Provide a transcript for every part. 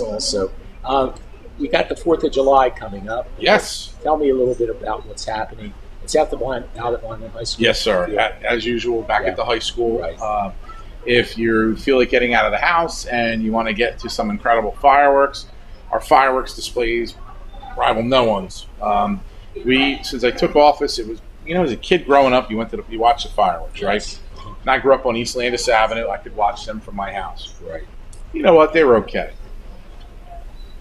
also. We got the 4th of July coming up. Yes. Tell me a little bit about what's happening. It's out at Vineland High School. Yes, sir. Yeah. As usual, back Yeah. at the high school. Right. If you feel like getting out of the house and you want to get to some incredible fireworks, our fireworks displays rival no one's. Since I took office, it was, as a kid growing up, you watched the fireworks, right? Yes. And I grew up on East Landis Avenue. I could watch them from my house. Right. You know what? They were okay.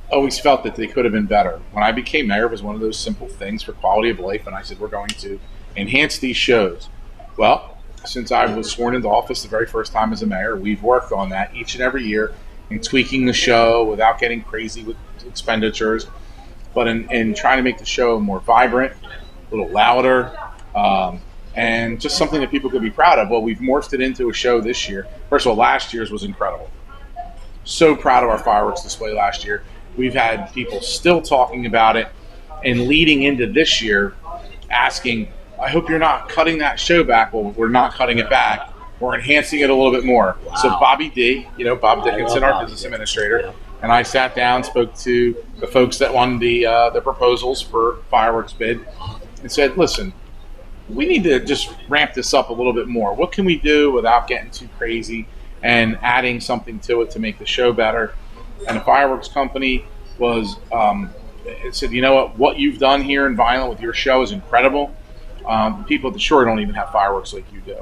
Always felt that they could have been better. When I became mayor, it was one of those simple things for quality of life, and I said, we're going to enhance these shows. Well, since I was sworn into office the very first time as a mayor, we've worked on that each and every year in tweaking the show without getting crazy with expenditures, but in trying to make the show more vibrant, a little louder, and just something that people could be proud of. Well, we've morphed it into a show this year. First of all, last year's was incredible. So proud of our fireworks display last year. We've had people still talking about it and leading into this year asking, I hope you're not cutting that show back. Well, we're not cutting it back. We're enhancing it a little bit more. Wow. So Bobby D, Bob Dickinson, our Bobby business Dickinson, administrator, yeah. and I sat down, spoke to the folks that won the proposals for fireworks bid and said, listen, we need to just ramp this up a little bit more. What can we do without getting too crazy and adding something to it to make the show better? And the fireworks company it said, what you've done here in Vineland with your show is incredible. People at the shore don't even have fireworks like you do.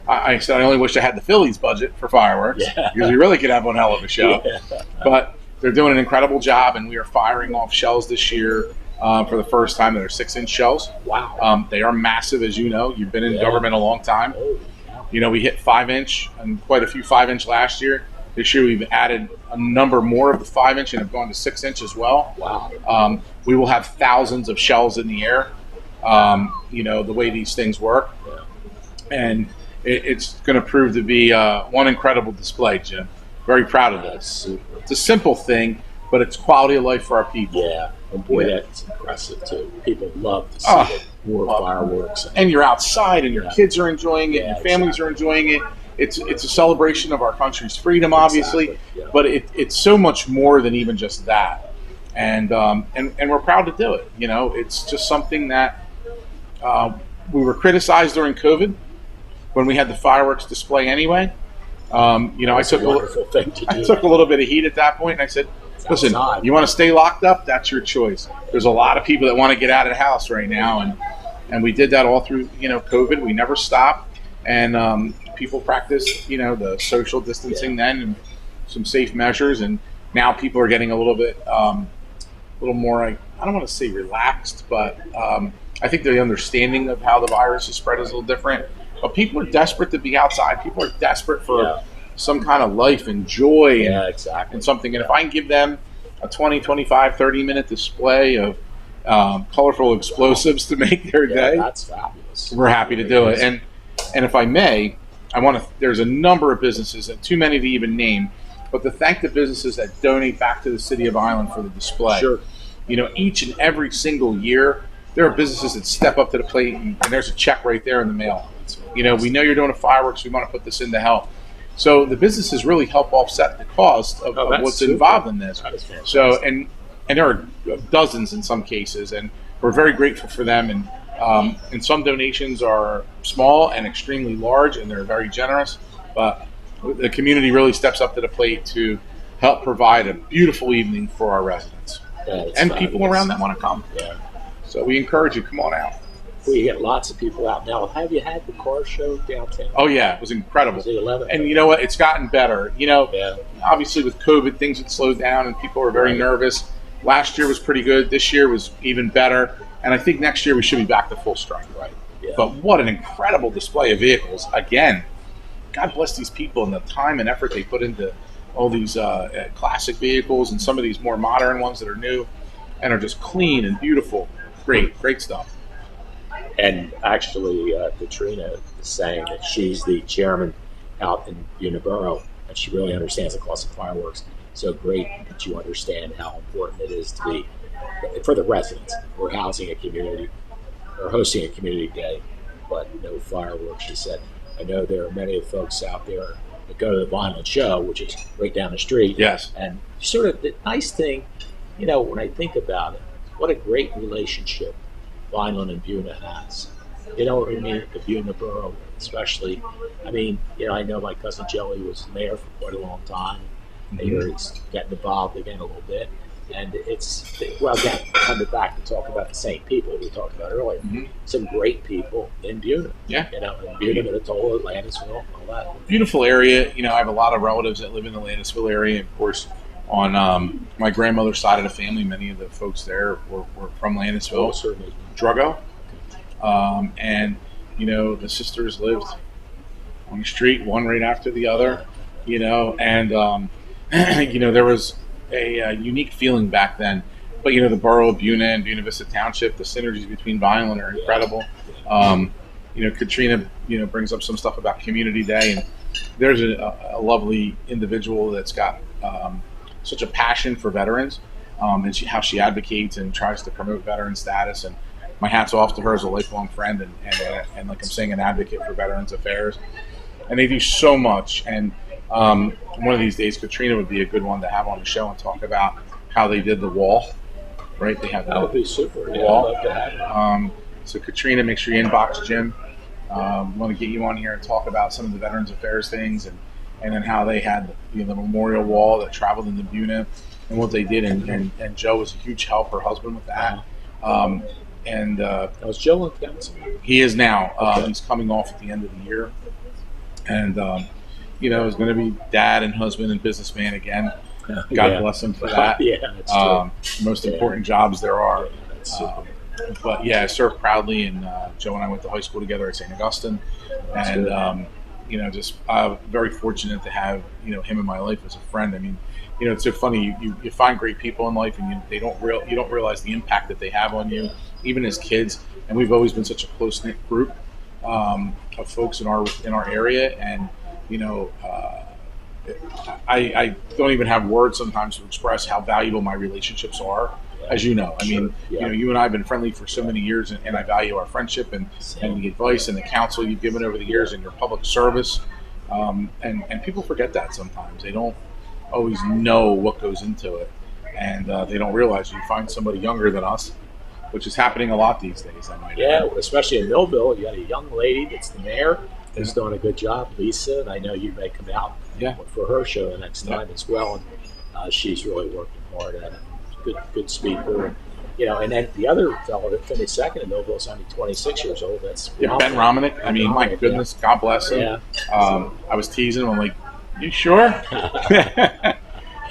I said, I only wish I had the Phillies budget for fireworks, because we really could have one hell of a show. Yeah. But they're doing an incredible job, and we are firing off shells this year for the first time. They're 6-inch shells. Wow. They are massive, as you know. You've been in government a long time. Oh, yeah. We hit 5-inch and quite a few 5-inch last year. This year we've added a number more of the 5-inch and have gone to 6-inch as well. Wow. We will have thousands of shells in the air, the way these things work. Yeah. And it's going to prove to be one incredible display, Jim. Very proud of this. It's a simple thing, but it's quality of life for our people. Yeah. And boy, that's impressive, too. People love to see more fireworks. And you're outside, and your kids are enjoying it, and your families exactly. are enjoying it. It's a celebration of our country's freedom, obviously, Exactly. Yeah. but it's so much more than even just that. And we're proud to do it. It's just something that we were criticized during COVID when we had the fireworks display anyway. I took a little bit of heat at that point, and I said, listen, you want to stay locked up? That's your choice. There's a lot of people that want to get out of the house right now, and we did that all through COVID. We never stopped, and people practiced the social distancing then and some safe measures, and now people are getting a little bit more, I don't want to say relaxed, but I think the understanding of how the virus is spread is a little different. But people are desperate to be outside. People are desperate for some kind of life and joy and something. And if I can give them a 20, 25, 30-minute display of colorful explosives to make their day, that's fabulous. We're happy to do it. And if I may, there's a number of businesses, and too many to even name, but to thank the businesses that donate back to the city of Vineland for the display. Sure. Each and every single year, there are businesses that step up to the plate, and there's a check right there in the mail. We know you're doing a fireworks. We want to put this in to help. So the businesses really help offset the cost of what's involved in this. So and there are dozens in some cases, and we're very grateful for them. And some donations are small and extremely large, and they're very generous. But the community really steps up to the plate to help provide a beautiful evening for our residents and people around that want to come. Yeah. So we encourage you, come on out. We get lots of people out now. Have you had the car show downtown? Oh yeah, it was incredible. It was the 11th. And you know what? It's gotten better. Obviously with COVID, things had slowed down and people were very nervous. Last year was pretty good. This year was even better. And I think next year we should be back to full strength. Right. Yeah. But what an incredible display of vehicles. Again, God bless these people and the time and effort they put into all these classic vehicles and some of these more modern ones that are new and are just clean and beautiful. Great stuff. And actually, Katrina is saying that she's the chairman out in Uniborough, and she really understands the cost of fireworks. So great that you understand how important it is to be for the residents. We're housing a community, or hosting a community day, but no fireworks, she said. I know there are many folks out there that go to the Vineland show, which is right down the street. Yes. And sort of the nice thing, when I think about it, what a great relationship Vineland and Buna has. You know what I mean? The Buna borough, especially. I mean, I know my cousin Joey was mayor for quite a long time. I hear he's getting involved again a little bit. And again, coming back to talk about the same people we talked about earlier. Some great people in Buna. Yeah. In Buna, Minatola, Landisville, all that. Beautiful area. I have a lot of relatives that live in the Landisville area. Of course, on my grandmother's side of the family, many of the folks there were from Landisville. Oh, certainly. Drugo. And, the sisters lived on the street, one right after the other, and, there was a unique feeling back then. But, the borough of Buna and Buena Vista Township, the synergies between Vineland are incredible. Katrina, brings up some stuff about Community Day, and there's a lovely individual that's got such a passion for veterans, and how she advocates and tries to promote veteran status. And my hat's off to her as a lifelong friend and like I'm saying, an advocate for Veterans Affairs. And they do so much. And one of these days, Katrina would be a good one to have on the show and talk about how they did the wall. Right? They have that would be super. Wall. Yeah, I'd love to have her. So Katrina, make sure you inbox Jim. Want to get you on here and talk about some of the Veterans Affairs things and then how they had the memorial wall that traveled into Buna and what they did. And Joe was a huge help, her husband, with that. Was Joe on council? He is now. Okay. He's coming off at the end of the year. And, is going to be dad and husband and businessman again. God bless him for that. That's true. Most important jobs there are. That's super. But I served proudly, and Joe and I went to high school together at St. Augustine, and just very fortunate to have him in my life as a friend. I mean, it's so funny. You find great people in life, and you don't realize the impact that they have on you, even as kids. And we've always been such a close knit group of folks in our area, and I don't even have words sometimes to express how valuable my relationships are. As you know, I mean, you and I have been friendly for so many years, and I value our friendship and the advice and the counsel you've given over the years and your public service. And people forget that sometimes. They don't always know what goes into it, and they don't realize you find somebody younger than us, which is happening a lot these days. Especially in Millville, you got a young lady that's the mayor who's doing a good job, Lisa, and I know you may come out for her show the next time as well, and she's really working hard at it. Good speaker, and then the other fellow that finished second in Millville is only 26 years old. That's Ben Romanek. I mean, my goodness, God bless him. I was teasing him. I'm like, you sure?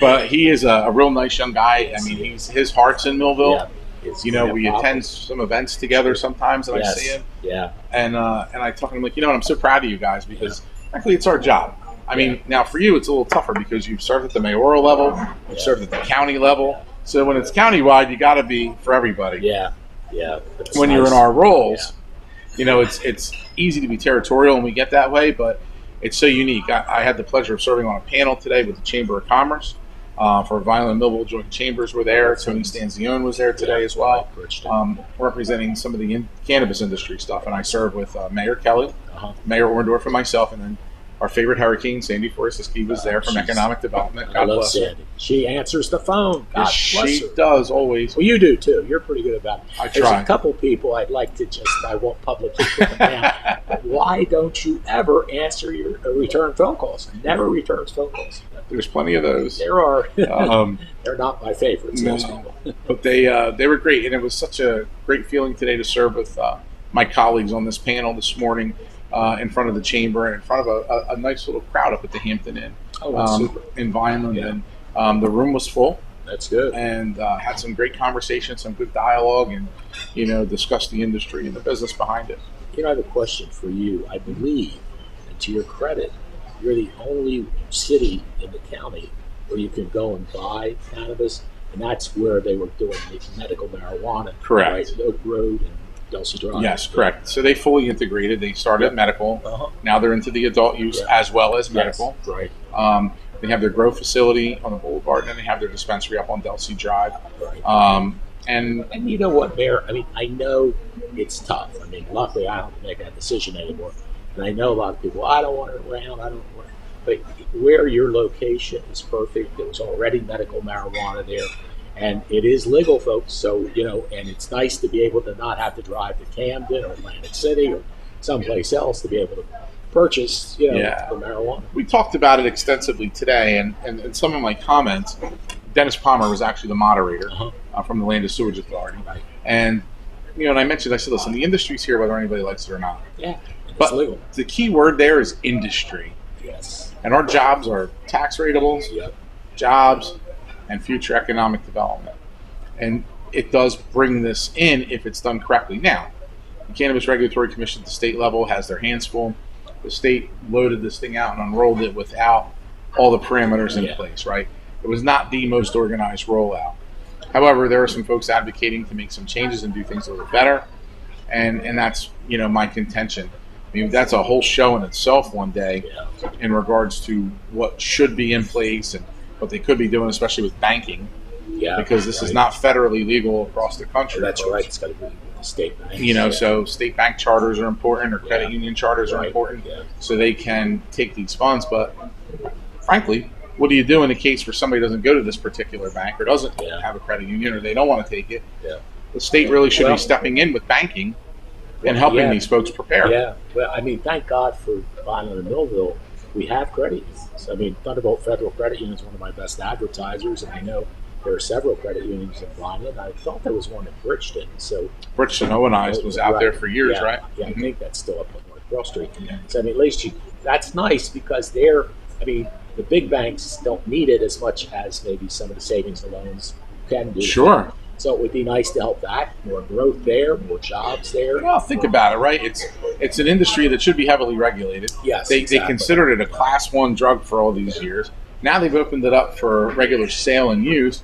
But he is a real nice young guy. I mean, his heart's in Millville. We attend some events together sometimes, and I see him. And I talk to him like, I'm so proud of you guys because actually it's our job. I mean, now for you, it's a little tougher because you've served at the mayoral level, you've served at the county level. So when it's countywide, you got to be for everybody. When you're in our roles, it's easy to be territorial, and we get that way, but it's so unique. I had the pleasure of serving on a panel today with the Chamber of Commerce for Vineland and Millville Joint Chambers were there. Tony Stanzione was there today as well, representing some of the cannabis industry stuff. And I served with Mayor Kelly, Mayor Orndorff, and myself, and then our favorite hurricane, Sandy Forestiski, was there from Economic Development. God bless her. Sandy. She answers the phone. God bless she her. Does, always. Well, you do, too. You're pretty good about it. There's try. A couple people I won't publicly put them down. But why don't you ever answer your return phone calls? Never returns phone calls. There's plenty of those. There are. They're not my favorites, those people. But they were great, and it was such a great feeling today to serve with my colleagues on this panel this morning. In front of the chamber and in front of a nice little crowd up at the Hampton Inn in Vineland. And the room was full. That's good. And had some great conversations, some good dialogue, and, discussed the industry and the business behind it. I have a question for you. I believe, and to your credit, you're the only city in the county where you can go and buy cannabis, and that's where they were doing the medical marijuana. Correct. Right? Oak Road and Dulce Drive. Yes, correct. So they fully integrated. They started at medical. Now they're into the adult use as well as medical. Right. They have their grow facility on the boulevard, and then they have their dispensary up on Dulce Drive. Right. And you know what, Mayor? I mean, I know it's tough. I mean, luckily I don't have to make that decision anymore. And I know a lot of people, I don't want it around. but where your location is perfect, there's already medical marijuana there, and it is legal, folks. So, and it's nice to be able to not have to drive to Camden or Atlantic City or someplace else to be able to purchase, the marijuana. We talked about it extensively today, and some of my comments, Dennis Palmer was actually the moderator from the Land and Sewage Authority. Right. And, and I mentioned, I said, listen, the industry's here whether anybody likes it or not. Yeah, but legal. The key word there is industry. Yes. And our jobs are tax rateables, jobs, and future economic development. And it does bring this in if it's done correctly. Now, the Cannabis Regulatory Commission at the state level has their hands full. The state loaded this thing out and unrolled it without all the parameters in place, right? It was not the most organized rollout. However, there are some folks advocating to make some changes and do things a little better. And that's, my contention. I mean, that's a whole show in itself one day in regards to what should be in place and what they could be doing, especially with banking. Yeah. Because this is not federally legal across the country. That's right. It's got to be the state bank. So state bank charters are important, or credit union charters are important, so they can take these funds. But frankly, what do you do in a case where somebody doesn't go to this particular bank or doesn't have a credit union, or they don't want to take it? Yeah. The state really should be stepping in with banking and helping these folks prepare. Yeah. Well, I mean, thank God for Vineland and Millville. We have credit unions. I mean, Thunderbolt Federal Credit Union is one of my best advertisers, and I know there are several credit unions in Vineland. I thought there was one in Bridgeton. So Bridgeton Owenized was out there for years, right? Yeah, I think that's still up on North Broad Street. So I mean, at least that's nice because the big banks don't need it as much as maybe some of the savings and loans can do. Sure. So it would be nice to help that. More growth there, more jobs there. Well, think about it, right? It's an industry that should be heavily regulated. Yes, they considered it a Class 1 drug for all these years. Now they've opened it up for regular sale and use.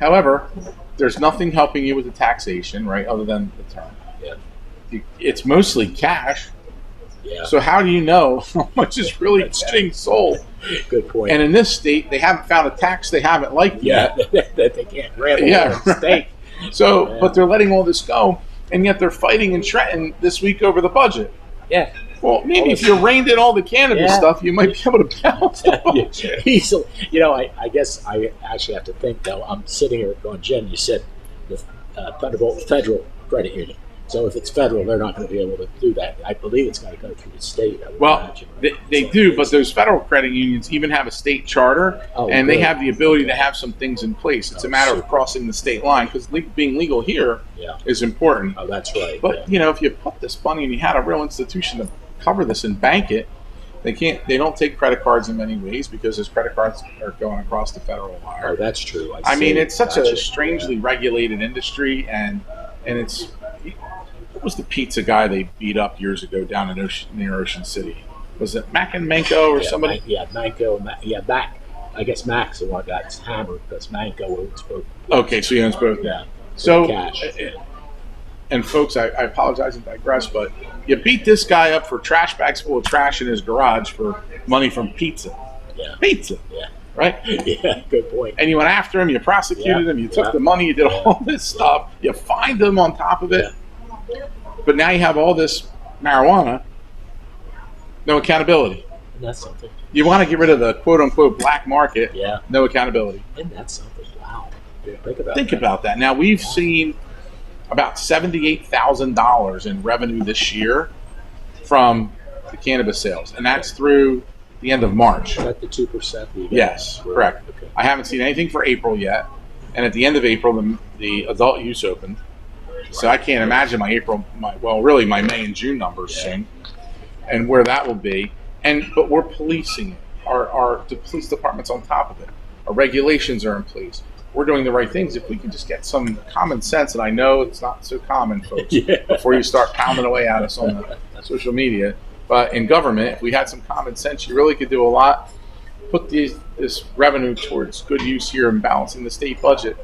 However, there's nothing helping you with the taxation, right, other than the term. Yeah. It's mostly cash. Yeah. So how do you know how much is really getting sold? Good point. And in this state, they haven't found a tax they haven't liked yet. that they can't grab the state. So, but they're letting all this go, and yet they're fighting in Trenton this week over the budget. Yeah. Well, maybe if you reined in all the cannabis stuff, you might be able to balance it. Easily. I guess I actually have to think, though. I'm sitting here going, Jim, you said the Thunderbolt Federal Credit Union. So if it's federal, they're not going to be able to do that. I believe it's going to go through the state. Well, they do, but those federal credit unions even have a state charter, and they have the ability to have some things in place. It's a matter of crossing the state line, because being legal here is important. Oh, that's right. But, if you put this money and you had a real institution to cover this and bank it, they don't take credit cards in many ways because those credit cards are going across the federal wire. Oh, that's true. I mean, it's such a strangely regulated industry, and it's... What was the pizza guy they beat up years ago down in near Ocean City? Was it Mac and Manco or somebody? Manco. Mac. I guess Mac's the one that got hammered because Manco owns both. Okay, so he owns both. Yeah. So, cash. And folks, I apologize and digress, but you beat this guy up for trash bags full of trash in his garage for money from pizza. Yeah. Pizza. Yeah. Right? Yeah, good point. And you went after him, you prosecuted him, you took the money, you did all this stuff, you fined him on top of it. Yeah. But now you have all this marijuana, no accountability. And that's something. You want to get rid of the quote-unquote black market, no accountability. And that's something. Wow. Think about that. Now, we've seen about $78,000 in revenue this year from the cannabis sales, and that's through the end of March. Is that the 2%? Yes, correct. Okay. I haven't seen anything for April yet, and at the end of April, the adult use opened. So I can't imagine my May and June numbers soon, and where that will be. But we're policing it. The police department's on top of it. Our regulations are in place. We're doing the right things. If we can just get some common sense, and I know it's not so common, folks, before you start pounding away at us on the social media, but in government, if we had some common sense, you really could do a lot. Put this revenue towards good use here and balancing the state budget.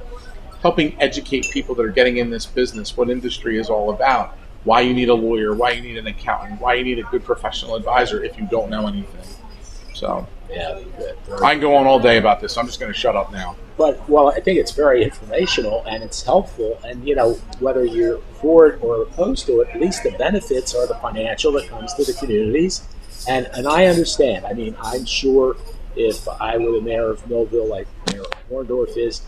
Helping educate people that are getting in this business what industry is all about, why you need a lawyer, why you need an accountant, why you need a good professional advisor if you don't know anything. So I can go on all day about this. So I'm just going to shut up now. But I think it's very informational and it's helpful. And whether you're for it or opposed to it, at least the benefits are the financial that comes to the communities, And I understand. I mean, I'm sure if I were the mayor of Millville, like Mayor Warndorf is,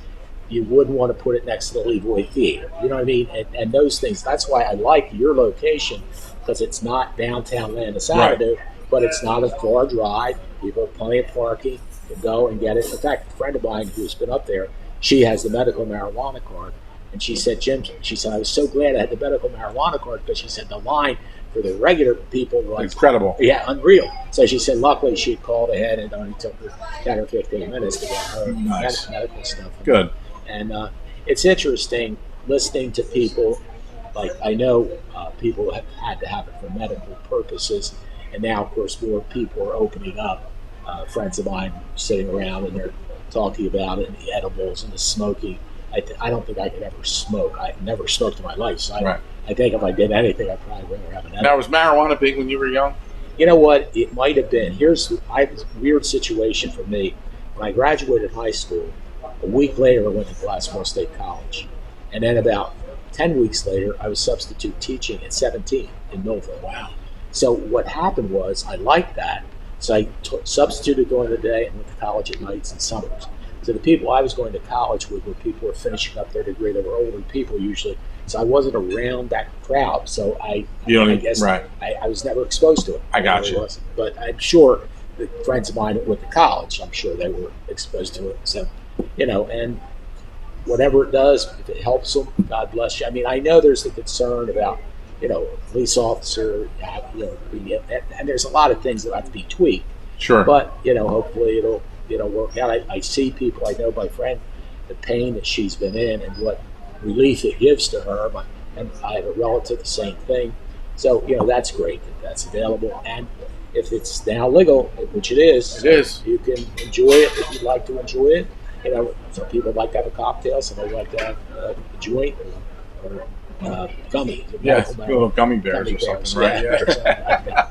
you wouldn't want to put it next to the Leroy Theater. You know what I mean? And those things. That's why I like your location, because it's not downtown Landis Avenue, but it's not a far drive. People have plenty of parking to go and get it. In fact, a friend of mine who's been up there, she has the medical marijuana card. And she said, Jim, she said, I was so glad I had the medical marijuana card, because she said the line for the regular people was incredible. Yeah, unreal. So she said, luckily she had called ahead, and it only took her 10 or 15 minutes to get her medical stuff. Good. And it's interesting listening to people. Like, I know people have had to have it for medical purposes, and now, of course, more people are opening up. Friends of mine sitting around, and they're talking about it, and the edibles and the smoking. I don't think I could ever smoke. I never smoked in my life, so I think if I did anything, I'd probably rather have an edible. Now, was marijuana big when you were young? You know what? It might have been. Here's a weird situation for me. When I graduated high school, a week later I went to Glassboro State College. And then about 10 weeks later, I was substitute teaching at 17 in Millville. Wow. So what happened was I liked that. So I substituted during the day and went to college at nights and summers. So the people I was going to college with were people who were finishing up their degree. They were older people usually. So I wasn't around that crowd. So I was never exposed to it. I got you. Wasn't. But I'm sure the friends of mine that went to college, I'm sure they were exposed to it. So, and whatever it does, if it helps them, God bless you. I mean, I know there's the concern about, a police officer, and there's a lot of things that have to be tweaked. Sure. But, hopefully it'll work out. I see people, I know my friend, the pain that she's been in and what relief it gives to her. And I have a relative, the same thing. So, that's great that that's available. And if it's now legal, which it is, you can enjoy it if you'd like to enjoy it. Some people like to have a cocktail, some they like to have a joint or gummy. Little gummy bears or something, right? Yeah.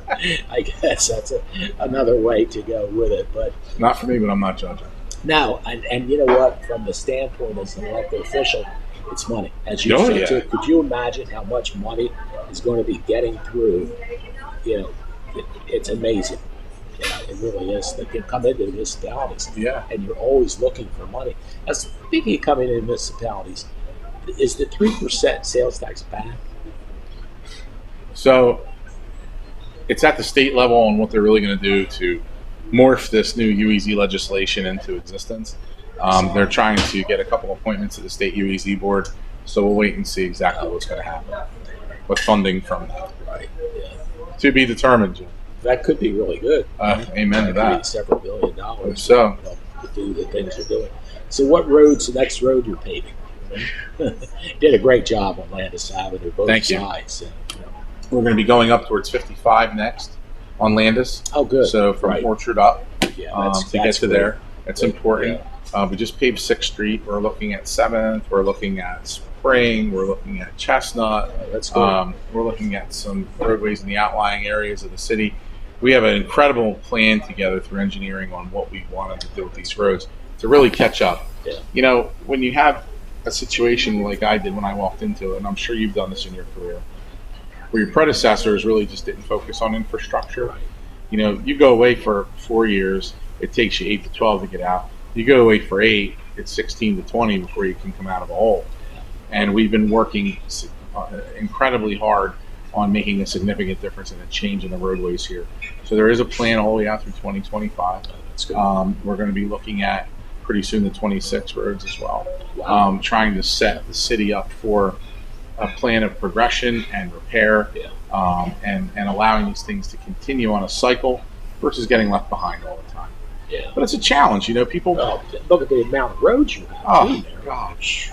I guess that's another way to go with it. But not for me, but I'm not judging. No, and you know what? From the standpoint as an elected official, it's money. As you said, too, could you imagine how much money is going to be getting through? It's amazing. It really is. They can come into the municipalities, and you're always looking for money. Now, speaking of coming into municipalities, is the 3% sales tax back? So it's at the state level on what they're really going to do to morph this new UEZ legislation into existence. They're trying to get a couple appointments to the state UEZ board, so we'll wait and see exactly what's going to happen with funding from that. Right. Yeah. To be determined, Jim. That could be really good. Amen to that. Several $1 billion. So to do the things you're doing. So what road's the next road you're paving? Did a great job on Landis Avenue, both sides. And, we're going to be going up towards 55 next on Landis. Oh, good. So from Orchard up to get to there. It's important. Yeah. We just paved 6th Street. We're looking at 7th. We're looking at Spring. We're looking at Chestnut. That's good. We're looking at some roadways in the outlying areas of the city. We have an incredible plan together through engineering on what we wanted to do with these roads to really catch up. Yeah. When you have a situation like I did when I walked into it, and I'm sure you've done this in your career, where your predecessors really just didn't focus on infrastructure. Right. You go away for 4 years, it takes you 8 to 12 to get out. You go away for 8, it's 16 to 20 before you can come out of a hole. And we've been working incredibly hard on making a significant difference in the change in the roadways here. So there is a plan all the way out through 2025. That's good. We're going to be looking at pretty soon the 26 roads as well. Wow. Trying to set the city up for a plan of progression and repair, and allowing these things to continue on a cycle versus getting left behind all the time. Yeah. But it's a challenge, people. Look at the amount of roads you have. Oh, gosh.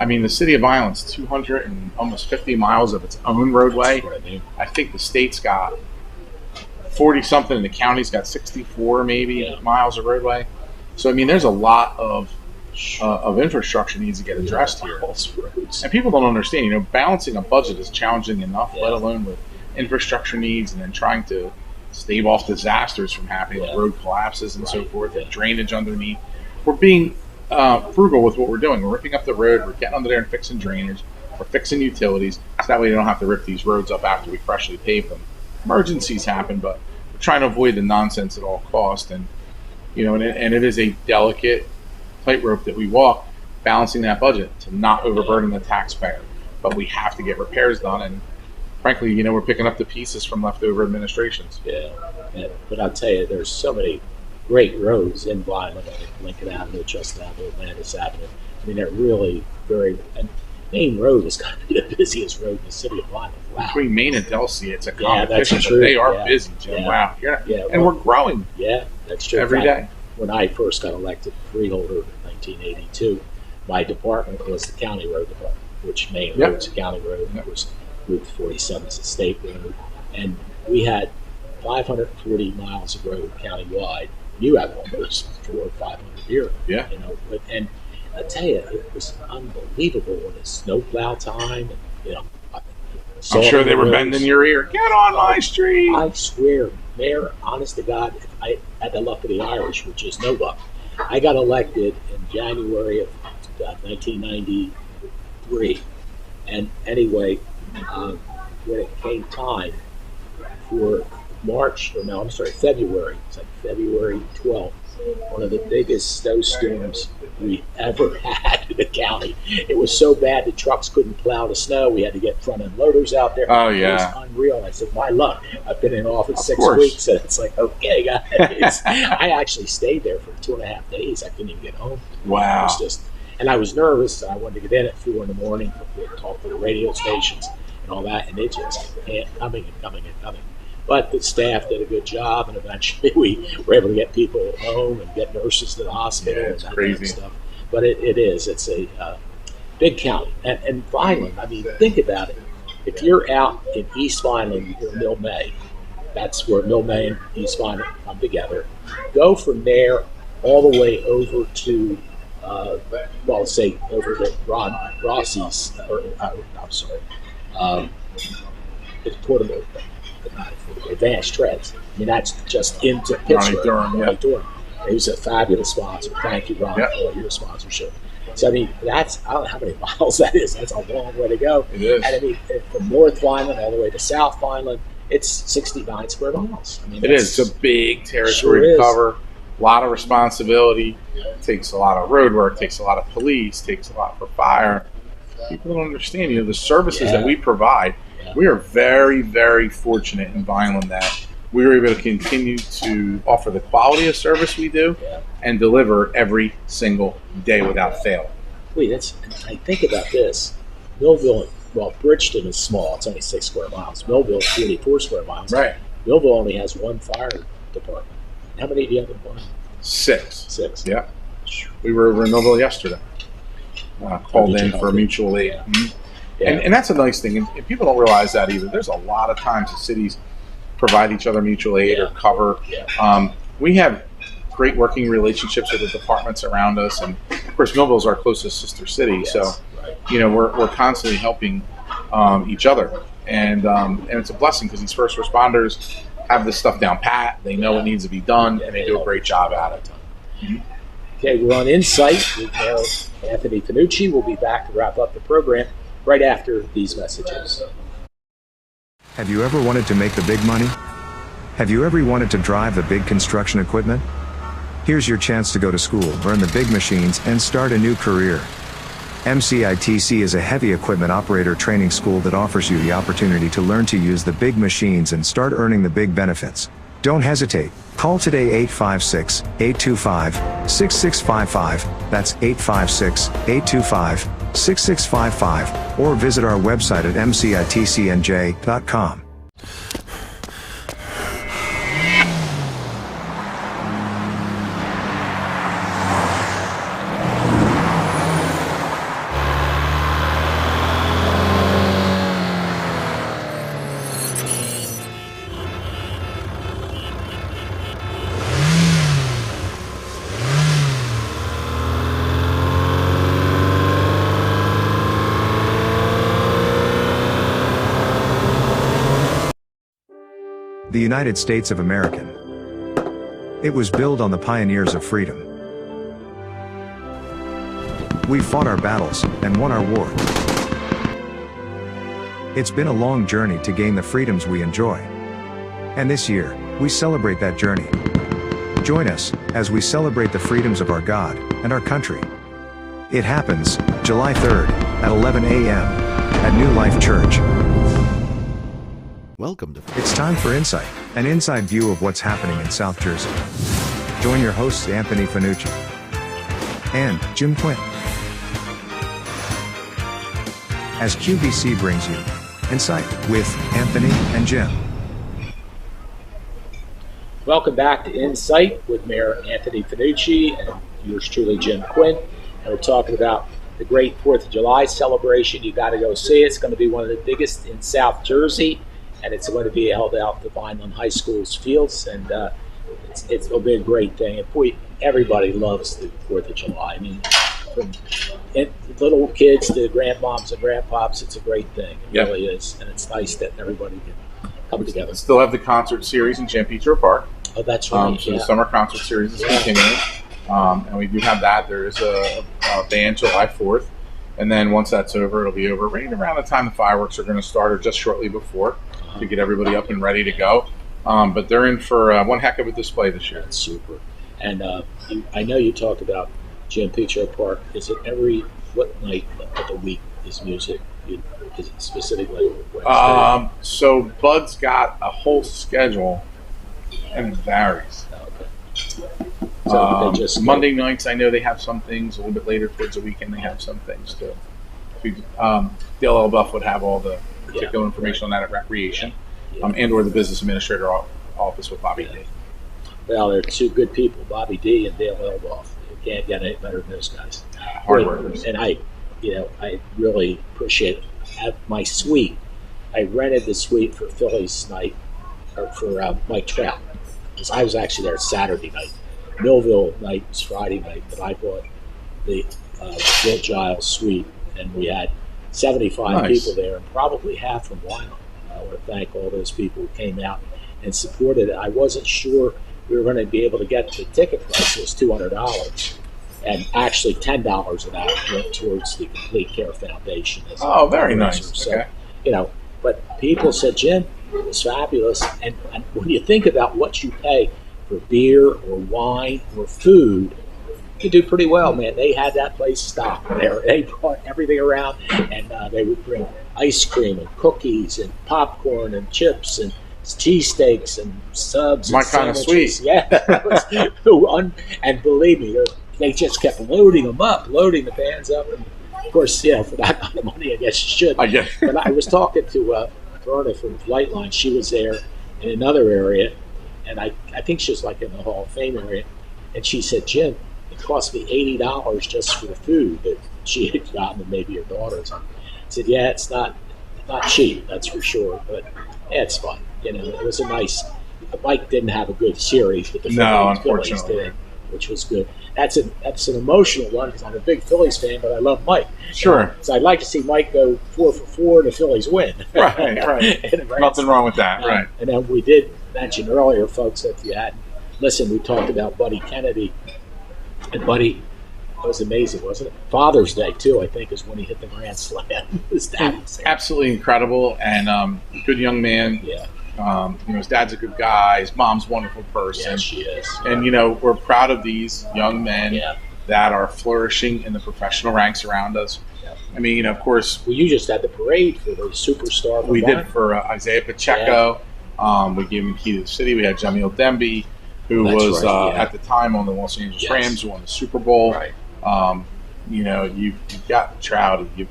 I mean, the city of Vineland's 200 and almost 50 miles of its own roadway. That's what I mean. I think the state's got 40 something, and the county's got 64 maybe miles of roadway. So I mean, there's a lot of infrastructure needs to get addressed here. And people don't understand, balancing a budget is challenging enough, let alone with infrastructure needs and then trying to stave off disasters from happening, like road collapses and so forth, and drainage underneath. We're being frugal with what we're doing. We're ripping up the road, we're getting under there and fixing drainage, we're fixing utilities, so that way they don't have to rip these roads up after we freshly pave them. Emergencies happen, but trying to avoid the nonsense at all cost. And and it is a delicate tightrope that we walk, balancing that budget to not overburden the taxpayer. But we have to get repairs done, and frankly, we're picking up the pieces from leftover administrations. Yeah, but I'll tell you, there's so many great roads in Vineland, like Lincoln Avenue, Chestnut Avenue, Atlantis Avenue. I mean, they're really and Main Road is kind of the busiest road in the city of Vineland. Wow. Between Main and Delsey, it's a Yeah, that's competition, true. but they are Yeah. busy, Jim. Yeah. Wow. And well, we're growing yeah, that's true. every In fact, day. When I first got elected freeholder in 1982, my department was the county road department, which Main Yep. Road's a county road, and Yep. it was Route 47 is a state road, and we had 540 miles of road countywide. You have almost 400 or 500 here. Yeah. And I tell you, it was unbelievable when it's snowplow time, and I'm sure they were roads. bending your ear. Get on my street. I swear, Mayor, honest to God, I had the luck of the Irish, which is no luck. I got elected in January of 1993. And anyway, when it came time for February, it's like February 12th, one of the biggest snowstorms we ever had in the county. It was so bad the trucks couldn't plow the snow. We had to get front end loaders out there. Oh, It yeah. was unreal. I said, my luck. I've been in office Of 6 course. weeks, and it's like, okay, guys. I actually stayed there for 2.5 days. I couldn't even get home. It Wow. was just, and I was nervous. I wanted to get in at 4 in the morning to talk to the radio stations and all that, and it just kept coming and coming and coming. But the staff did a good job, and eventually we were able to get people home and get nurses to the hospital. Yeah, it's and that crazy. kind of stuff. But it's a big county. And Vineland, I mean, think about it. If you're out in East Vineland, you're Mill May. That's where Mill May and East Vineland come together. Go from there all the way over to, say over to Ron Rossi's, I'm sorry, it's Portable. Advanced Treads. I mean, that's just into Pittsburgh. Durham, yeah. Ronnie Durham. He was a fabulous sponsor. Thank you, Ron, Yeah. for your sponsorship. So, I mean, I don't know how many miles that is. That's a long way to go. It is. And I mean, from North Vineland all the way to South Vineland, it's 69 square miles. I mean, It is. It's a big territory Sure to is. cover. A lot of responsibility. Takes a lot of road work. Takes a lot of police. Takes a lot for fire. People don't understand. The services that we provide. Yeah. We are very, very fortunate in Vineland that we were able to continue to offer the quality of service we do Yeah. and deliver every single day without fail. Wait, I think about this. Millville, well, Bridgeton is small. It's only 6 square miles. Millville is 44 square miles. Right. Millville only has one fire department. How many do you have in Vineland? 6. 6. Yeah. We were over in Millville yesterday. Called Did you in help for them? mutual aid. Yeah. Mhm. Yeah. And that's a nice thing. And people don't realize that either. There's a lot of times the cities provide each other mutual aid or Yeah. cover. Yeah. We have great working relationships with the departments around us. And of course, Millville's our closest sister city. Yes, So, right. we're constantly helping each other. And it's a blessing because these first responders have this stuff down pat. They know what needs to be done, and they do a great job at it. Mhm. Okay, we're on Insight with Anthony Fanucci. We'll be back to wrap up the program right after these messages. Have you ever wanted to make the big money? Have you ever wanted to drive the big construction equipment? Here's your chance to go to school, learn the big machines, and start a new career. MCITC is a heavy equipment operator training school that offers you the opportunity to learn to use the big machines and start earning the big benefits. Don't hesitate. Call today 856-825-6655. That's 856-825-6655. Or visit our website at mcitcnj.com. The United States of America. It was built on the pioneers of freedom. We fought our battles and won our war. It's been a long journey to gain the freedoms we enjoy. And this year, we celebrate that journey. Join us as we celebrate the freedoms of our God and our country. It happens July 3rd at 11 a.m. at New Life Church. Welcome to It's time for Insight, an inside view of what's happening in South Jersey. Join your hosts Anthony Fanucci and Jim Quinn as QVC brings you Insight with Anthony and Jim. Welcome back to Insight with Mayor Anthony Fanucci and yours truly, Jim Quinn. And we're talking about the great 4th of July celebration. You got to go see it. It's going to be one of the biggest in South Jersey, and it's going to be held out at the Vineland High School's fields, and it'll be a great thing. And boy, everybody loves the 4th of July. I mean, from little kids to grandmoms and grandpops, it's a great thing. It really is, and it's nice that everybody can come together. Still have the concert series in Petro Park. Oh, that's right. So the summer concert series is continuing, and we do have that. There is a band July 4th, and then once that's over, it'll be over right around the time the fireworks are going to start, or just shortly before, to get everybody up and ready to go. But they're in for one heck of a display this year. That's super. And I know you talked about Petro Park. Is it what night of the week is music? Is it specifically Wednesday? So Bud's got a whole schedule, and it varies. Okay. So they just Monday nights, I know they have some things. A little bit later towards the weekend, they have some things too. Dale Elbuff would have all the particular information on that at Recreation, and or the Business Administrator Office with Bobby D. Well, they're two good people, Bobby D and Dale Elbuff. You can't get any better than those guys. Hard workers. And I really appreciate it. At my suite, I rented the suite for Phillies night, or for Mike Trout. Because I was actually there Saturday night. Millville night was Friday night, but I bought the Bill Giles suite, and we had 75 people there, and probably half from Vineland. I want to thank all those people who came out and supported it. I wasn't sure we were going to be able to get the ticket price. It was $200, and actually $10 of that went towards the Complete Care Foundation. Oh, very nice. So, but people said, Jim, it was fabulous. And when you think about what you pay for beer or wine or food, you do pretty well, man. They had that place stocked there. They brought everything around, and they would bring ice cream and cookies and popcorn and chips and cheesesteaks and subs. My and kind of sandwiches. sweet. Yeah. And believe me, they just kept loading the bands up. And of course, for that kind of money, I guess you should. But I was talking to Verna from Flightline. She was there in another area, and I think she was like in the Hall of Fame area. And she said, Jim, it cost me $80 just for the food that she had gotten, and maybe her daughters. I said, yeah, it's not cheap, that's for sure, but it's fun. It was a nice. Mike didn't have a good series, but the Phillies did, which was good. That's an emotional one because I'm a big Phillies fan, but I love Mike. Sure. So I'd like to see Mike go 4 for 4 and the Phillies win. Right. Nothing wrong with that. Right. And then we did mention earlier, folks, if you hadn't listened, we talked about Buddy Kennedy. And Buddy, it was amazing, wasn't it? Father's Day, too, I think, is when he hit the grand slam. His dad was there. Absolutely incredible, and good young man. Yeah. His dad's a good guy. His mom's a wonderful person. Yeah, she is. And, we're proud of these young men that are flourishing in the professional ranks around us. Yeah. I mean, of course. Well, you just had the parade for the superstar. We did for Isaiah Pacheco. Yeah. We gave him the key to the city. We had Jamil Demby, who was at the time on the Los Angeles Rams, who won the Super Bowl. Right. You've got Trout, you've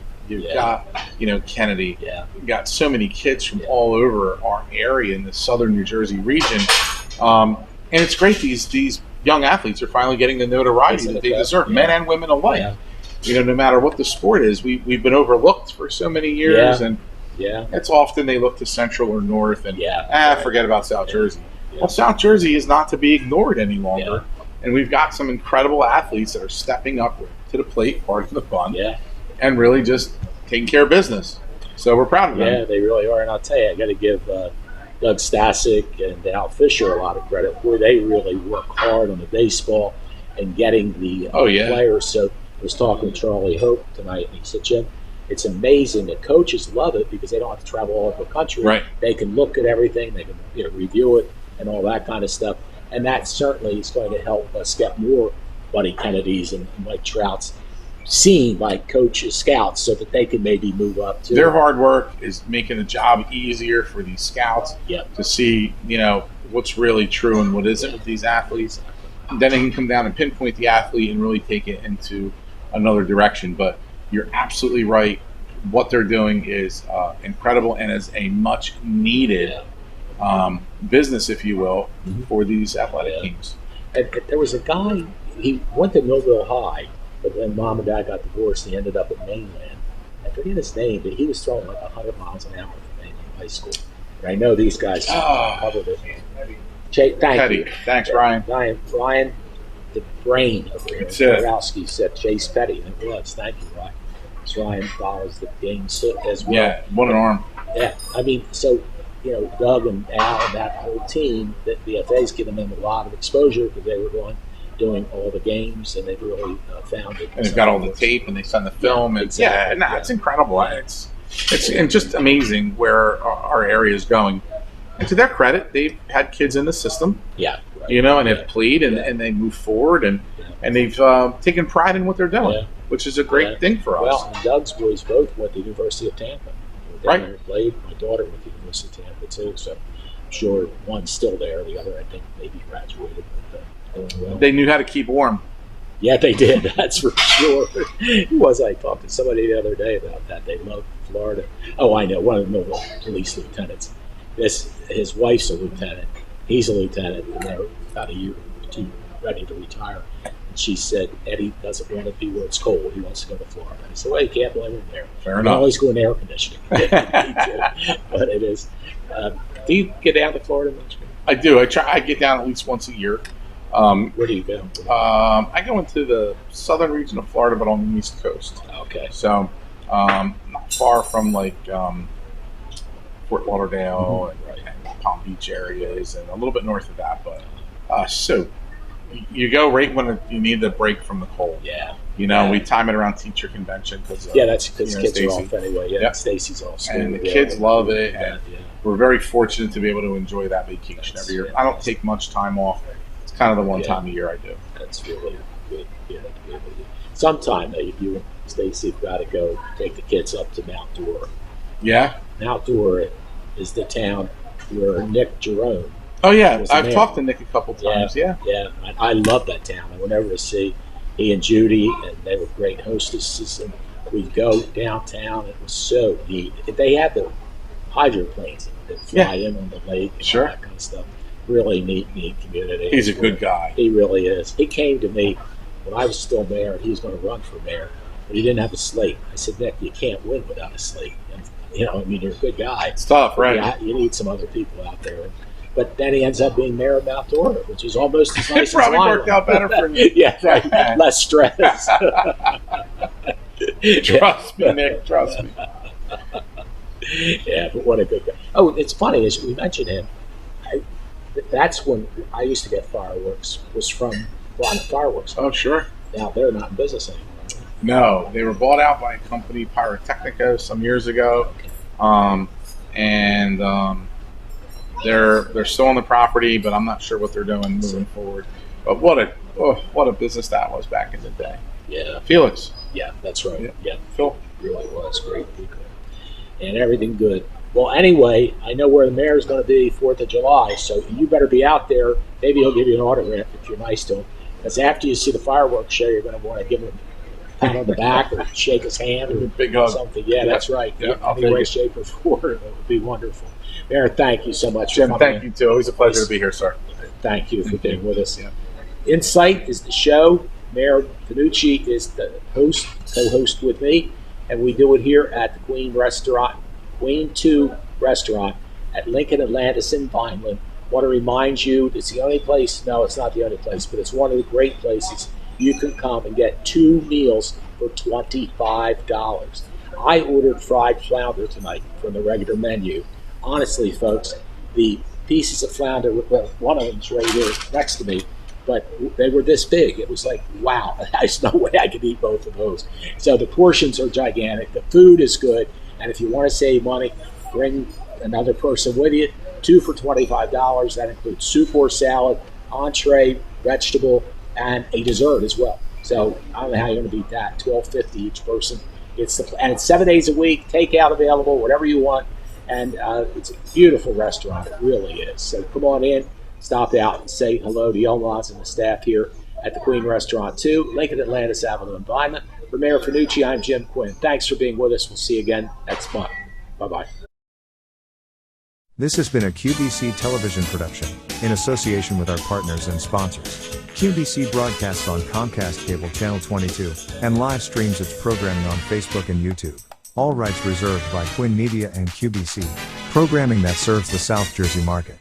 got Kennedy. Yeah. You've got so many kids from all over our area in the southern New Jersey region, and it's great. These young athletes are finally getting the notoriety that they deserve, men and women alike. Yeah. No matter what the sport is, we've been overlooked for so many years, and it's often they look to Central or North and forget about South Jersey. Yeah. Well, South Jersey is not to be ignored any longer, and we've got some incredible athletes that are stepping up to the plate, part of the fun, and really just taking care of business. So we're proud of them. Yeah, they really are, and I'll tell you, I got to give Doug Stasic and Al Fisher a lot of credit. Boy, they really work hard on the baseball and getting the players. So I was talking to Charlie Hope tonight, and he said, Jim, it's amazing that coaches love it because they don't have to travel all over the country. Right. They can look at everything, they can review it, and all that kind of stuff. And that certainly is going to help us get more Buddy Kennedys and Mike Trouts seen by coaches, scouts, so that they can maybe move up too. Their hard work is making the job easier for these scouts to see, what's really true and what isn't with these athletes. And then they can come down and pinpoint the athlete and really take it into another direction. But you're absolutely right. What they're doing is incredible and is a much needed business, if you will, for these athletic teams. And there was a guy, he went to Millville High, but then mom and dad got divorced and he ended up at Vineland. I forget his name, but he was throwing like 100 miles an hour at Vineland High School. And I know these guys covered it. Thank you. Thanks, Ryan. Ryan, the brain of it. Borowski said Chase Petty, and it was. Thank you, Ryan. So Ryan follows the game as well. Yeah, what an arm. Yeah, I mean, so, Doug and Al and that whole team, that the FA's given them a lot of exposure because they were doing all the games, and they've really found it. And they've got all the tape, and they send the film. It's incredible. It's just amazing where our area is going. And to their credit, they've had kids in the system. Yeah. Right. And have played, and they move forward, and they've taken pride in what they're doing, which is a great thing for us. Well, and Doug's boys both went to the University of Tampa. They played. My daughter went to the University of Tampa too, so I'm sure one's still there. The other, I think, maybe graduated. But, doing well. They knew how to keep warm. Yeah, they did. That's for sure. I talked to somebody the other day about that. They love Florida. Oh, I know. One of the police lieutenants. His wife's a lieutenant. He's a lieutenant, and they're about a year or two ready to retire. And she said Eddie doesn't want to be where it's cold. He wants to go to Florida. I said, well, you can't blame him there. Fair enough. Always go in air conditioning. But it is. Do you get down to Florida much? I do. I get down at least once a year. Where do you go? I go into the southern region of Florida, but on the East Coast. Okay. So not far from Fort Lauderdale and Palm Beach areas, and a little bit north of that. But so you go right when you need the break from the cold. Yeah. We time it around teacher convention because that's because kids are off anyway. Yeah. Stacy's off school, and the kids love it. And we're very fortunate to be able to enjoy that vacation every year. I don't take much time off. It's kind of the one time a year I do. That's really good. Yeah, to be able to do. Sometime you and Stacy have got to go take the kids up to Mount Dora. Yeah. Mount Dora is the town where Nick Jerome. Oh yeah, I've talked to Nick a couple times. Yeah. I love that town. I went over to see he and Judy, and they were great hostesses. And we'd go downtown. It was so neat. They had the hydroplanes that fly in on the lake and all that kind of stuff. Really neat community. He's a good guy. He really is. He came to me when I was still mayor, and he was going to run for mayor, but he didn't have a slate. I said, Nick, you can't win without a slate. And, you're a good guy. It's tough, right? Yeah, you need some other people out there. But then he ends up being mayor of Mount Dora, which is almost as nice as probably worked out better for me. Yeah, right. Less stress. Trust me, Nick. Trust me. Yeah, but what a good guy. Oh, it's funny, as we mentioned him, that's when I used to get fireworks, was from Planet Fireworks. Oh, sure. Now they're not in business anymore. No, they were bought out by a company, Pyrotechnica, some years ago. They're still on the property, but I'm not sure what they're doing moving forward. But what a business that was back in the day. Yeah. Felix. Yeah, that's right. Yeah. Phil. Really was great people. And everything good. Well, anyway, I know where the mayor's going to be 4th of July, so you better be out there. Maybe he'll give you an autograph if you're nice to him. Because after you see the fireworks show, you're going to want to give him a pat on the back or shake his hand or big hug. Something. Yeah, that's right. Yeah, any way, shape, or form. That would be wonderful. Mayor, thank you so much Jim, for coming. thank you too. Always a pleasure to be here, sir. Thank you for being with us. Yeah. Insight is the show. Mayor Fanucci is the co-host with me, and we do it here at the Queen 2 Restaurant at Lincoln Atlantis in Vineland. Want to remind you, it's the only place, no, it's not the only place, but it's one of the great places you can come and get 2 meals for $25. I ordered fried flounder tonight from the regular menu. Honestly, folks, the pieces of flounder, well, one of them's right here next to me, but they were this big. It was like, wow, there's no way I could eat both of those. So the portions are gigantic. The food is good. And if you want to save money, bring another person with you. 2 for $25. That includes soup or salad, entree, vegetable, and a dessert as well. So I don't know how you're going to beat that. $12.50 each person. And it's 7 days a week, takeout available, whatever you want. And it's a beautiful restaurant. It really is. So come on in, stop out, and say hello to Yolmaz and the staff here at the Queen Restaurant 2, Lincoln Atlantis Avenue in Vineland. For Mayor Fanucci, I'm Jim Quinn. Thanks for being with us. We'll see you again next month. Bye-bye. This has been a QBC television production, in association with our partners and sponsors. QBC broadcasts on Comcast Cable Channel 22, and live streams its programming on Facebook and YouTube. All rights reserved by Quinn Media and QBC. Programming that serves the South Jersey market.